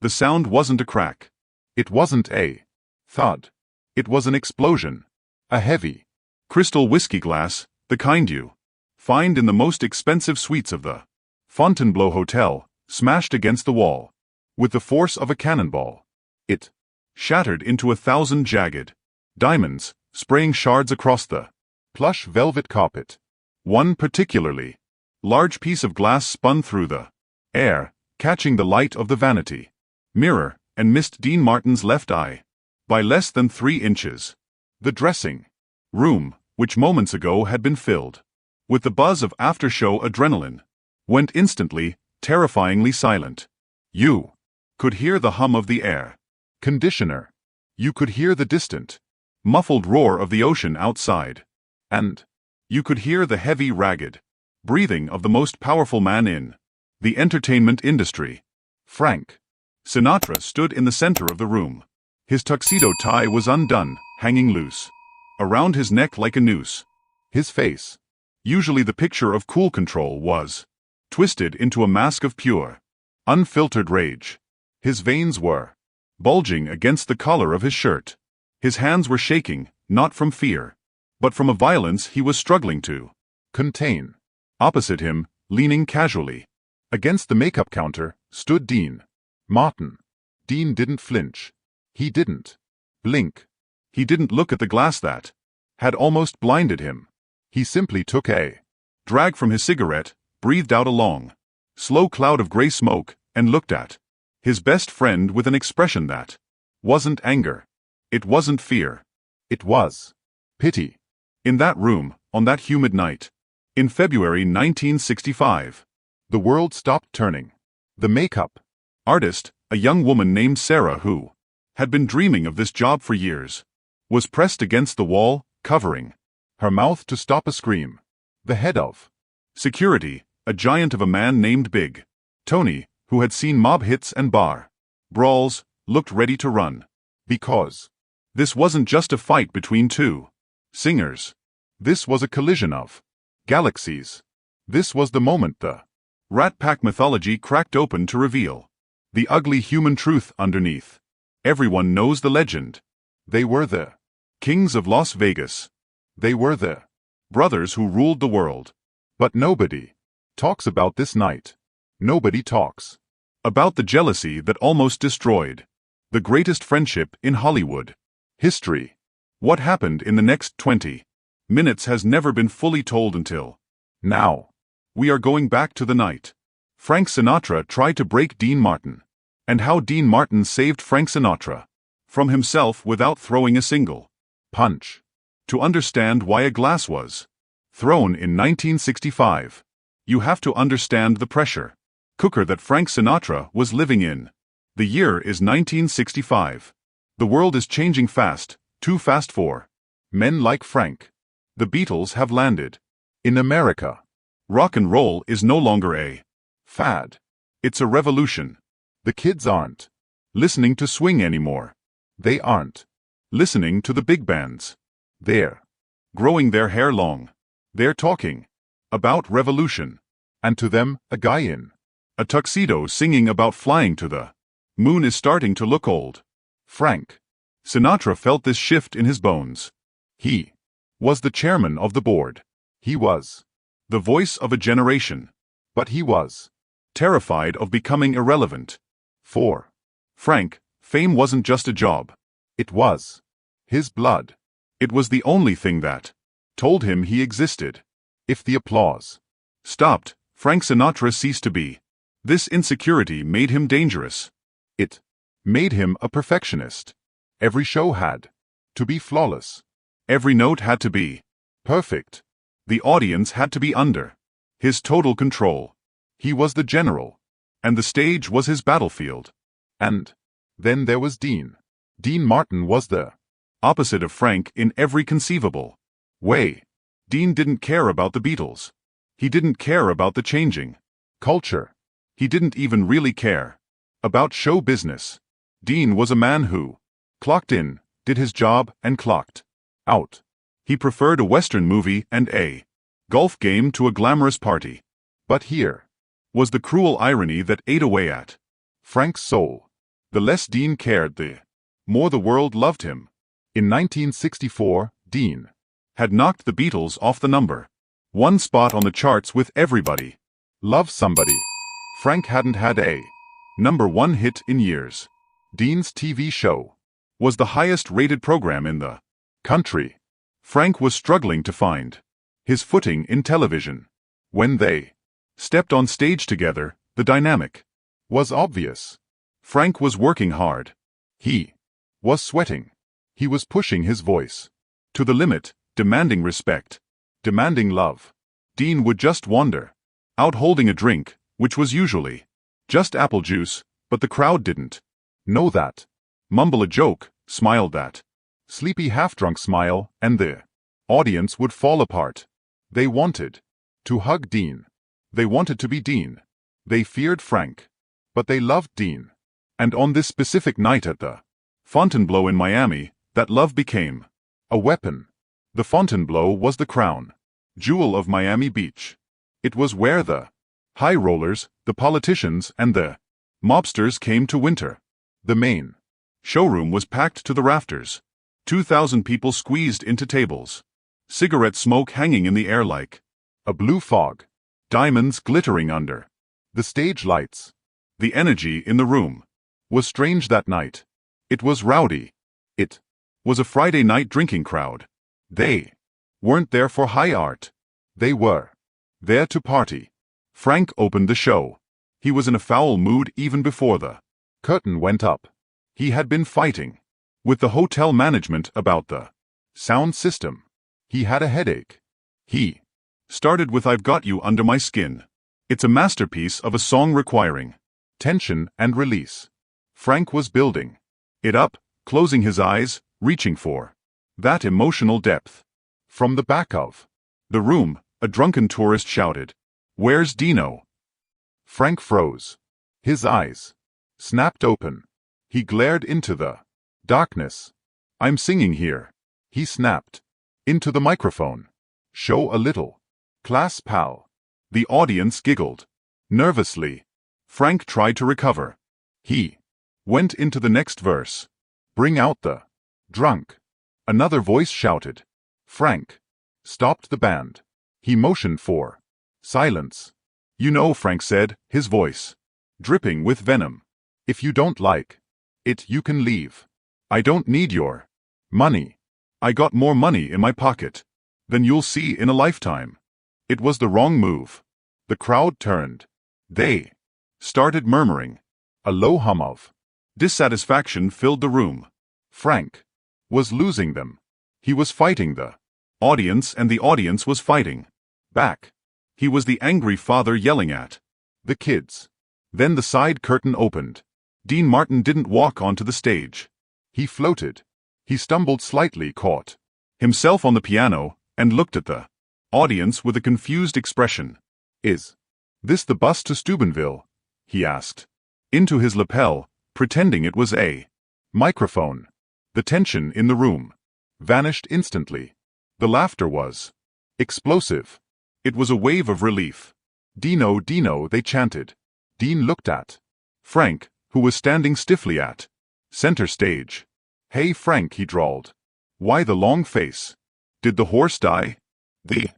The sound wasn't a crack. It wasn't a thud. It was an explosion. A heavy, crystal whiskey glass, the kind you find in the most expensive suites of the Fontainebleau Hotel, smashed against the wall. With the force of a cannonball. It shattered into 1,000 jagged diamonds, spraying shards across the plush velvet carpet. One particularly large piece of glass spun through the air, catching the light of the vanity mirror, and missed Dean Martin's left eye by less than 3 inches. The dressing room, which moments ago had been filled with the buzz of after-show adrenaline, went instantly, terrifyingly silent. You could hear the hum of the air conditioner. You could hear the distant, muffled roar of the ocean outside. And you could hear the heavy, ragged breathing of the most powerful man in the entertainment industry. Frank Sinatra stood in the center of the room. His tuxedo tie was undone, hanging loose around his neck like a noose. His face, usually the picture of cool control, was twisted into a mask of pure, unfiltered rage. His veins were bulging against the collar of his shirt. His hands were shaking, not from fear, but from a violence he was struggling to contain. Opposite him, leaning casually against the makeup counter, stood Dean Martin. Dean didn't flinch. He didn't blink. He didn't look at the glass that had almost blinded him. He simply took a drag from his cigarette, breathed out a long, slow cloud of gray smoke, and looked at his best friend with an expression that wasn't anger. It wasn't fear. It was pity. In that room, on that humid night, in February 1965, the world stopped turning. The makeup artist, a young woman named Sarah who had been dreaming of this job for years, was pressed against the wall, covering her mouth to stop a scream. The head of security, a giant of a man named Big Tony, who had seen mob hits and bar brawls, looked ready to run. Because this wasn't just a fight between two singers. This was a collision of galaxies. This was the moment the Rat Pack mythology cracked open to reveal the ugly human truth underneath. Everyone knows the legend. They were the kings of Las Vegas. They were the brothers who ruled the world. But nobody talks about this night. Nobody talks about the jealousy that almost destroyed the greatest friendship in Hollywood history. What happened in the next 20 minutes has never been fully told until now. We are going back to the night Frank Sinatra tried to break Dean Martin, and how Dean Martin saved Frank Sinatra from himself without throwing a single punch. To understand why a glass was thrown in 1965, you have to understand the pressure cooker that Frank Sinatra was living in. The year is 1965. The world is changing fast, too fast for men like Frank. The Beatles have landed in America. Rock and roll is no longer a fad. It's a revolution. The kids aren't listening to swing anymore. They aren't listening to the big bands. They're growing their hair long. They're talking about revolution. And to them, a guy in a tuxedo singing about flying to the moon is starting to look old. Frank Sinatra felt this shift in his bones. He was the chairman of the board. He was the voice of a generation. But he was terrified of becoming irrelevant. For Frank, fame wasn't just a job. It was his blood. It was the only thing that told him he existed. If the applause stopped, Frank Sinatra ceased to be. This insecurity made him dangerous. It made him a perfectionist. Every show had to be flawless. Every note had to be perfect. The audience had to be under his total control. He was the general, and the stage was his battlefield. And then there was Dean. Dean Martin was the opposite of Frank in every conceivable way. Dean didn't care about the Beatles. He didn't care about the changing culture. He didn't even really care about show business. Dean was a man who clocked in, did his job, and clocked out. He preferred a Western movie and a golf game to a glamorous party. But here was the cruel irony that ate away at Frank's soul. The less Dean cared, the more the world loved him. In 1964, Dean had knocked the Beatles off the #1 spot on the charts with Everybody Loves Somebody. Frank hadn't had a #1 hit in years. Dean's TV show was the highest-rated program in the country. Frank was struggling to find his footing in television. When they stepped on stage together, the dynamic was obvious. Frank was working hard. He was sweating. He was pushing his voice to the limit, demanding respect, demanding love. Dean would just wander out holding a drink, which was usually just apple juice, but the crowd didn't know that. Mumble a joke, smile that sleepy half-drunk smile, and the audience would fall apart. They wanted to hug Dean. They wanted to be Dean. They feared Frank, but they loved Dean. And on this specific night at the Fontainebleau in Miami, that love became a weapon. The Fontainebleau was the crown jewel of Miami Beach. It was where the high rollers, the politicians, and the mobsters came to winter. The main showroom was packed to the rafters. 2,000 people squeezed into tables. Cigarette smoke hanging in the air like a blue fog. Diamonds glittering under the stage lights. The energy in the room was strange that night. It was rowdy. It was a Friday night drinking crowd. They weren't there for high art. They were there to party. Frank opened the show. He was in a foul mood even before the curtain went up. He had been fighting with the hotel management about the sound system. He had a headache. He started with "I've Got You Under My Skin." It's a masterpiece of a song requiring tension and release. Frank was building it up, closing his eyes, reaching for that emotional depth. From the back of the room, a drunken tourist shouted, "Where's Dino?" Frank froze. His eyes snapped open. He glared into the darkness. "I'm singing here," he snapped into the microphone. "Show a little class, pal." The audience giggled nervously. Frank tried to recover. He went into the next verse. "Bring out the drunk." Another voice shouted. Frank stopped the band. He motioned for silence. "You know," Frank said, his voice dripping with venom, "if you don't like it, you can leave. I don't need your money. I got more money in my pocket than you'll see in a lifetime." It was the wrong move. The crowd turned. They started murmuring. A low hum of dissatisfaction filled the room. Frank was losing them. He was fighting the audience, and the audience was fighting back. He was the angry father yelling at the kids. Then the side curtain opened. Dean Martin didn't walk onto the stage. He floated. He stumbled slightly, caught himself on the piano, and looked at the audience with a confused expression. "Is this the bus to Steubenville?" he asked into his lapel, pretending it was a microphone. The tension in the room vanished instantly. The laughter was explosive. It was a wave of relief. "Dino, Dino," they chanted. Dean looked at Frank, who was standing stiffly at center stage. "Hey, Frank," he drawled. "Why the long face? Did the horse die?" The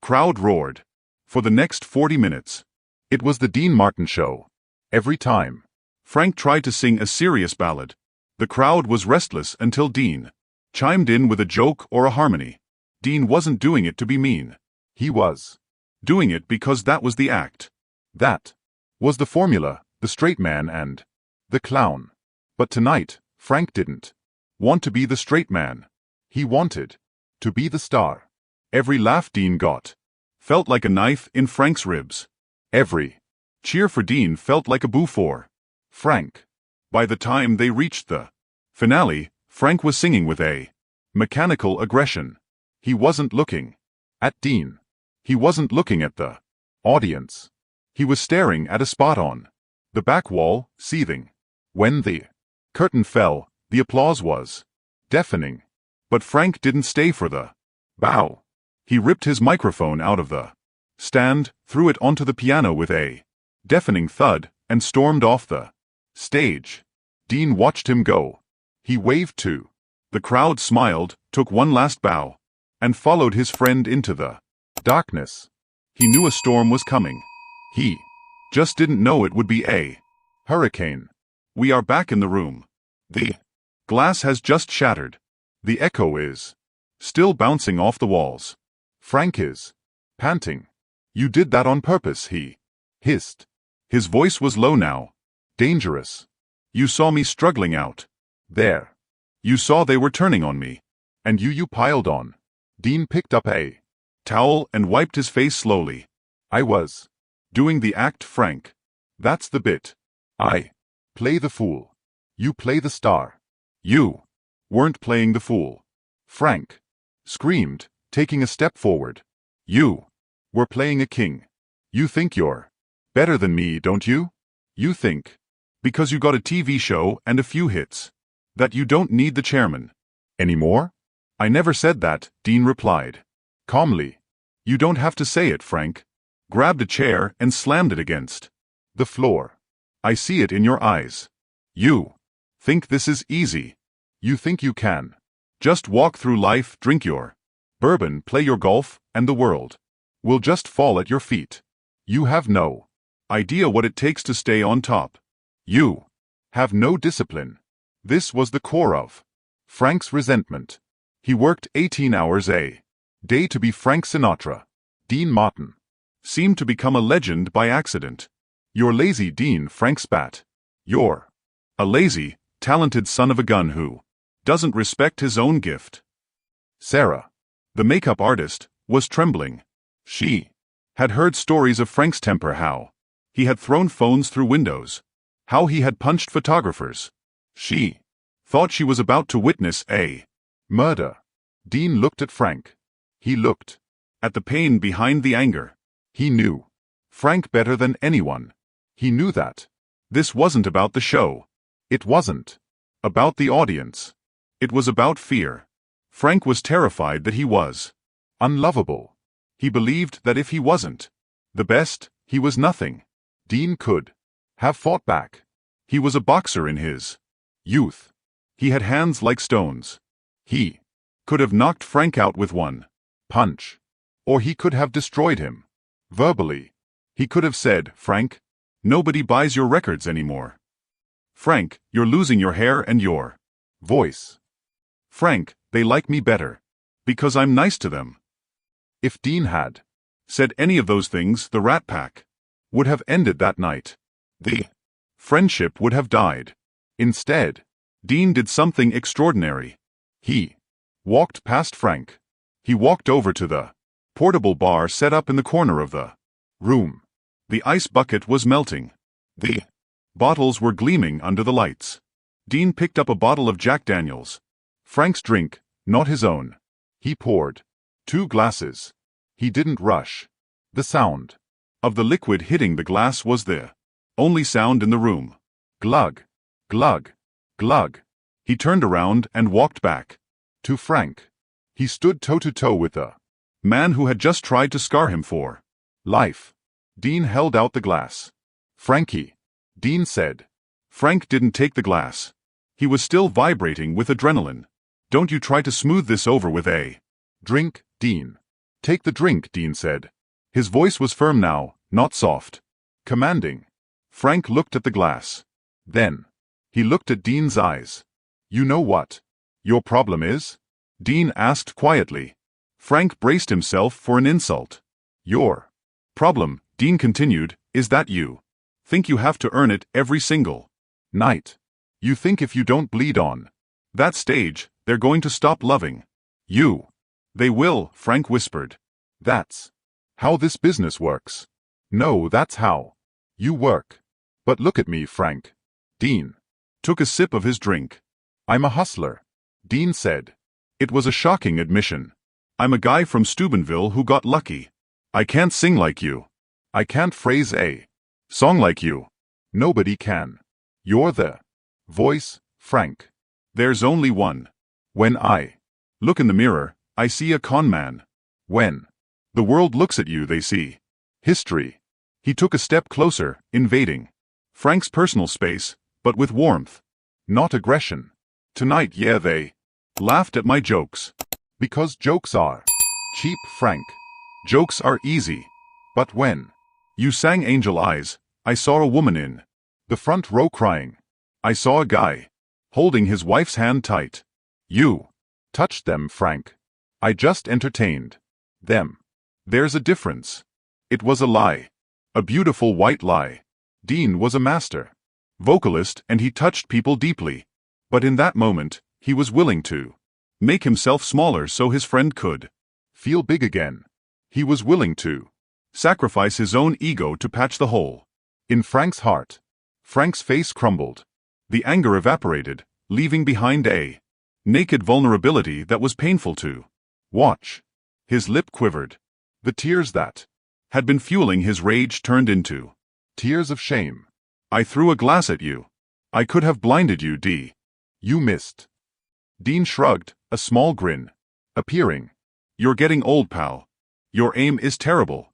crowd roared. For the next 40 minutes, it was the Dean Martin show. Every time Frank tried to sing a serious ballad, the crowd was restless until Dean chimed in with a joke or a harmony. Dean wasn't doing it to be mean. He was doing it because that was the act. That was the formula, the straight man and the clown. But tonight, Frank didn't want to be the straight man. He wanted to be the star. Every laugh Dean got felt like a knife in Frank's ribs. Every cheer for Dean felt like a boo for Frank. By the time they reached the finale, Frank was singing with a mechanical aggression. He wasn't looking at Dean. He wasn't looking at the audience. He was staring at a spot on the back wall, seething. When the curtain fell, the applause was deafening. But Frank didn't stay for the bow. He ripped his microphone out of the stand, threw it onto the piano with a deafening thud, and stormed off the stage. Dean watched him go. He waved too. The crowd smiled, took one last bow, and followed his friend into the darkness. He knew a storm was coming. He just didn't know it would be a hurricane. We are back in the room. The glass has just shattered. The echo is still bouncing off the walls. Frank is panting. You did that on purpose, he hissed. His voice was low now. Dangerous. You saw me struggling out there. You saw they were turning on me. And you piled on. Dean picked up a towel and wiped his face slowly. I was doing the act, Frank. That's the bit. I play the fool. You play the star. You weren't playing the fool. Frank screamed, taking a step forward. You were playing a king. You think you're better than me, don't you? You think, because you got a TV show and a few hits, that you don't need the chairman anymore? I never said that, Dean replied calmly. You don't have to say it, Frank. Grabbed a chair and slammed it against the floor. I see it in your eyes. You think this is easy. You think you can just walk through life, drink your bourbon, play your golf, and the world will just fall at your feet. You have no idea what it takes to stay on top. You have no discipline. This was the core of Frank's resentment. He worked 18 hours a day to be Frank Sinatra. Dean Martin seemed to become a legend by accident. You're lazy, Dean, Frank spat. You're a lazy, talented son of a gun who doesn't respect his own gift. Sarah, the makeup artist, was trembling. She had heard stories of Frank's temper, how he had thrown phones through windows, how he had punched photographers. She thought she was about to witness a murder. Dean looked at Frank. He looked at the pain behind the anger. He knew Frank better than anyone. He knew that this wasn't about the show. It wasn't about the audience. It was about fear. Frank was terrified that he was unlovable. He believed that if he wasn't the best, he was nothing. Dean could have fought back. He was a boxer in his youth. He had hands like stones. He could have knocked Frank out with one punch. Or he could have destroyed him verbally. He could have said, Frank, nobody buys your records anymore. Frank, you're losing your hair and your voice. Frank, they like me better because I'm nice to them. If Dean had said any of those things, the Rat Pack would have ended that night. The friendship would have died. Instead, Dean did something extraordinary. He walked past Frank. He walked over to the portable bar set up in the corner of the room. The ice bucket was melting. The bottles were gleaming under the lights. Dean picked up a bottle of Jack Daniels. Frank's drink, not his own. He poured 2 glasses. He didn't rush. The sound of the liquid hitting the glass was the only sound in the room. Glug, glug, glug. He turned around and walked back to Frank. He stood toe-to-toe with the man who had just tried to scar him for life. Dean held out the glass. Frankie, Dean said. Frank didn't take the glass. He was still vibrating with adrenaline. Don't you try to smooth this over with a drink, Dean. Take the drink, Dean said. His voice was firm now, not soft. Commanding. Frank looked at the glass. Then he looked at Dean's eyes. You know what your problem is? Dean asked quietly. Frank braced himself for an insult. Your problem, Dean continued, is that you think you have to earn it every single night. You think if you don't bleed on that stage, they're going to stop loving you. They will, Frank whispered. That's how this business works. No, that's how you work. But look at me, Frank. Dean took a sip of his drink. I'm a hustler, Dean said. It was a shocking admission. I'm a guy from Steubenville who got lucky. I can't sing like you. I can't phrase a song like you. Nobody can. You're the voice, Frank. There's only one. When I look in the mirror, I see a con man. When the world looks at you, they see history. He took a step closer, invading Frank's personal space, but with warmth. not aggression. Tonight, yeah, they laughed at my jokes. Because jokes are cheap, Frank. Jokes are easy. But when you sang Angel Eyes, I saw a woman in the front row crying. I saw a guy holding his wife's hand tight. You touched them, Frank. I just entertained them. There's a difference. It was a lie. A beautiful white lie. Dean was a master vocalist and he touched people deeply. But in that moment, he was willing to make himself smaller so his friend could feel big again. He was willing to sacrifice his own ego to patch the hole in Frank's heart. Frank's face crumbled. The anger evaporated, leaving behind a naked vulnerability that was painful to watch. His lip quivered. The tears that had been fueling his rage turned into tears of shame. I threw a glass at you. I could have blinded you, D. You missed. Dean shrugged, a small grin appearing. You're getting old, pal. Your aim is terrible.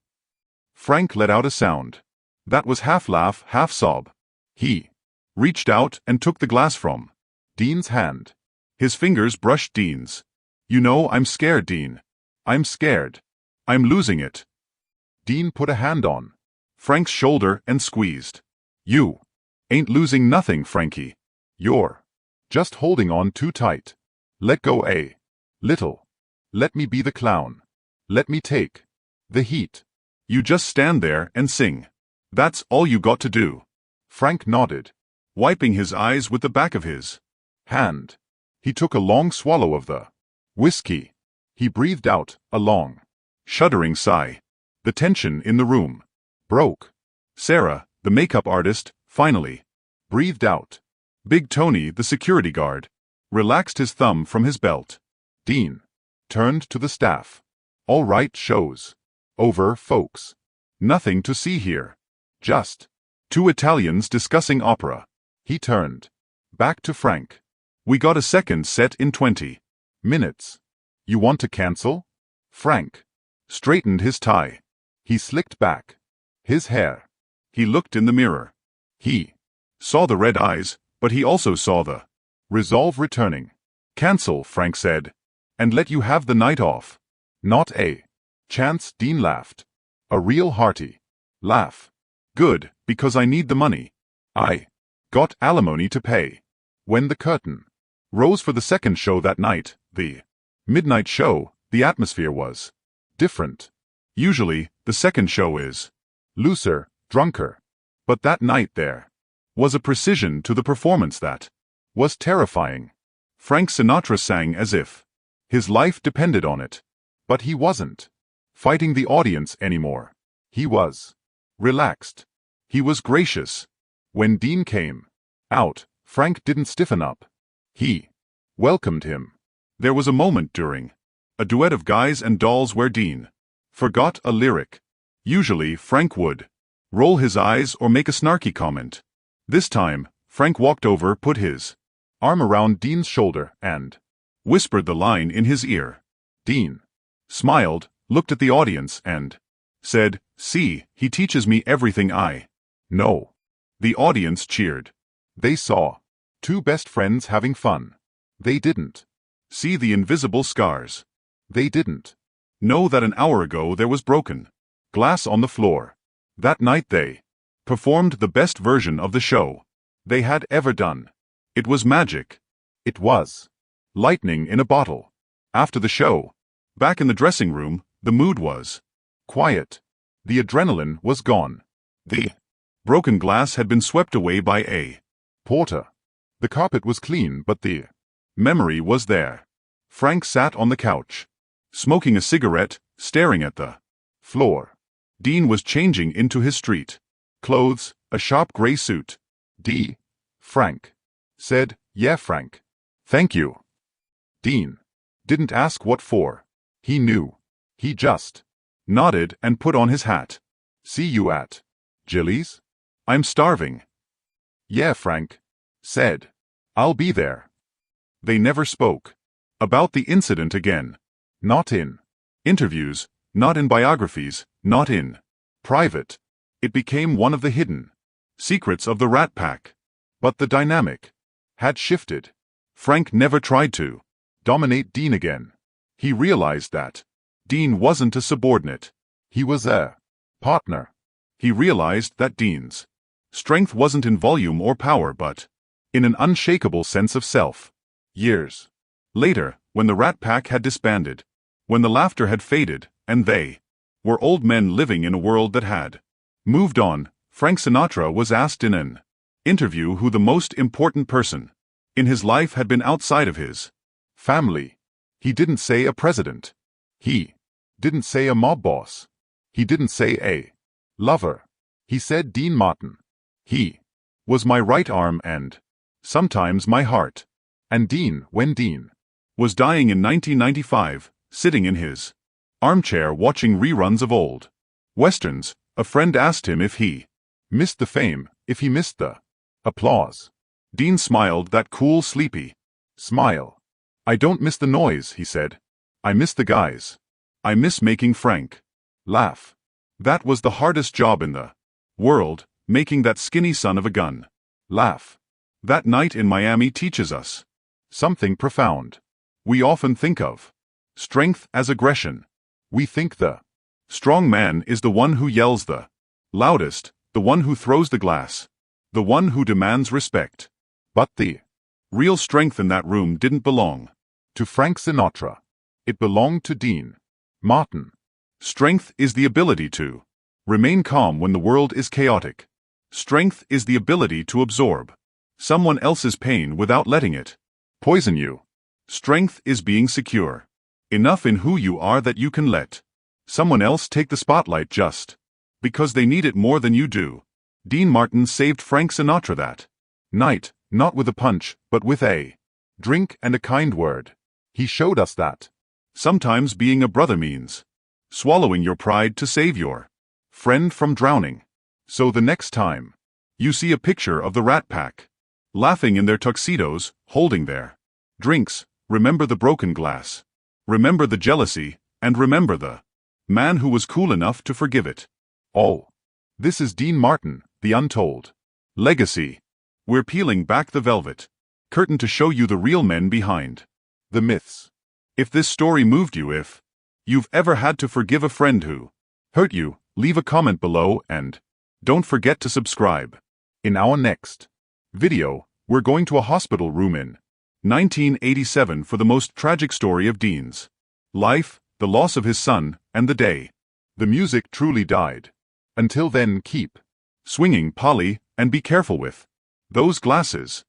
Frank let out a sound that was half laugh, half sob. He reached out and took the glass from Dean's hand. His fingers brushed Dean's. You know, I'm scared, Dean. I'm scared. I'm losing it. Dean put a hand on Frank's shoulder and squeezed. You ain't losing nothing, Frankie. You're just holding on too tight. Let go a little. Let me be the clown. Let me take the heat. You just stand there and sing. That's all you got to do. Frank nodded, wiping his eyes with the back of his hand. He took a long swallow of the whiskey. He breathed out a long, shuddering sigh. The tension in the room broke. Sarah, the makeup artist, finally breathed out. Big Tony, the security guard, relaxed his thumb from his belt. Dean turned to the staff. All right, show's over, folks. Nothing to see here. Just two Italians discussing opera. He turned back to Frank. We got a second set in 20 minutes. You want to cancel? Frank straightened his tie. He slicked back his hair. He looked in the mirror. He saw the red eyes, but he also saw the resolve returning. Cancel, Frank said, and let you have the night off. Not a chance, Dean laughed. A real hearty laugh. Good, because I need the money. I got alimony to pay. When the curtain rose for the second show that night, the midnight show, the atmosphere was different. Usually, the second show is looser, drunker. But that night there was a precision to the performance that was terrifying. Frank Sinatra sang as if his life depended on it. But he wasn't fighting the audience anymore. He was relaxed. He was gracious. When Dean came out, Frank didn't stiffen up. He welcomed him. There was a moment during a duet of Guys and Dolls where Dean forgot a lyric. Usually, Frank would roll his eyes or make a snarky comment. This time, Frank walked over, put his arm around Dean's shoulder, and whispered the line in his ear. Dean smiled, looked at the audience, and said, "See, he teaches me everything I know." The audience cheered. They saw two best friends having fun. They didn't see the invisible scars. They didn't know that an hour ago there was broken glass on the floor. That night they performed the best version of the show they had ever done. It was magic. It was lightning in a bottle. After the show, back in the dressing room, the mood was quiet. The adrenaline was gone. The broken glass had been swept away by a porter. The carpet was clean, but the memory was there. Frank sat on the couch, smoking a cigarette, staring at the floor. Dean was changing into his street clothes, a sharp gray suit. D. Frank said, "Yeah, Frank. Thank you." Dean didn't ask what for. He knew. He just nodded and put on his hat. "See you at Jilly's? I'm starving." "Yeah," Frank said. "I'll be there." They never spoke about the incident again. Not in interviews, not in biographies, not in private. It became one of the hidden secrets of the Rat Pack. But the dynamic had shifted. Frank never tried to dominate Dean again. He realized that Dean wasn't a subordinate. He was a partner. He realized that Dean's strength wasn't in volume or power but in an unshakable sense of self. Years later, when the Rat Pack had disbanded, when the laughter had faded, and they were old men living in a world that had moved on, Frank Sinatra was asked in an interview who the most important person in his life had been outside of his family. He didn't say a president. He didn't say a mob boss. He didn't say a lover. He said Dean Martin. He was my right arm and sometimes my heart. And Dean, when Dean was dying in 1995, sitting in his armchair watching reruns of old westerns, a friend asked him if he missed the fame, if he missed the applause. Dean smiled that cool, sleepy smile. I don't miss the noise, he said. I miss the guys. I miss making Frank laugh. That was the hardest job in the world, making that skinny son of a gun laugh. That night in Miami teaches us something profound. We often think of strength as aggression. We think the strong man is the one who yells the loudest, the one who throws the glass, the one who demands respect. But the real strength in that room didn't belong to Frank Sinatra. It belonged to Dean Martin. Strength is the ability to remain calm when the world is chaotic. Strength is the ability to absorb someone else's pain without letting it poison you. Strength is being secure enough in who you are that you can let someone else take the spotlight just because they need it more than you do. Dean Martin saved Frank Sinatra that night, not with a punch, but with a drink and a kind word. He showed us that sometimes being a brother means swallowing your pride to save your friend from drowning. So the next time you see a picture of the Rat Pack laughing in their tuxedos, holding their drinks, remember the broken glass. Remember the jealousy, and remember the man who was cool enough to forgive it all. This is Dean Martin, the untold legacy. We're peeling back the velvet curtain to show you the real men behind the myths. If this story moved you, if you've ever had to forgive a friend who hurt you, leave a comment below and don't forget to subscribe. In our next video, we're going to a hospital room in 1987 for the most tragic story of Dean's life, the loss of his son, and the day the music truly died. Until then, keep swinging, Polly, and be careful with those glasses.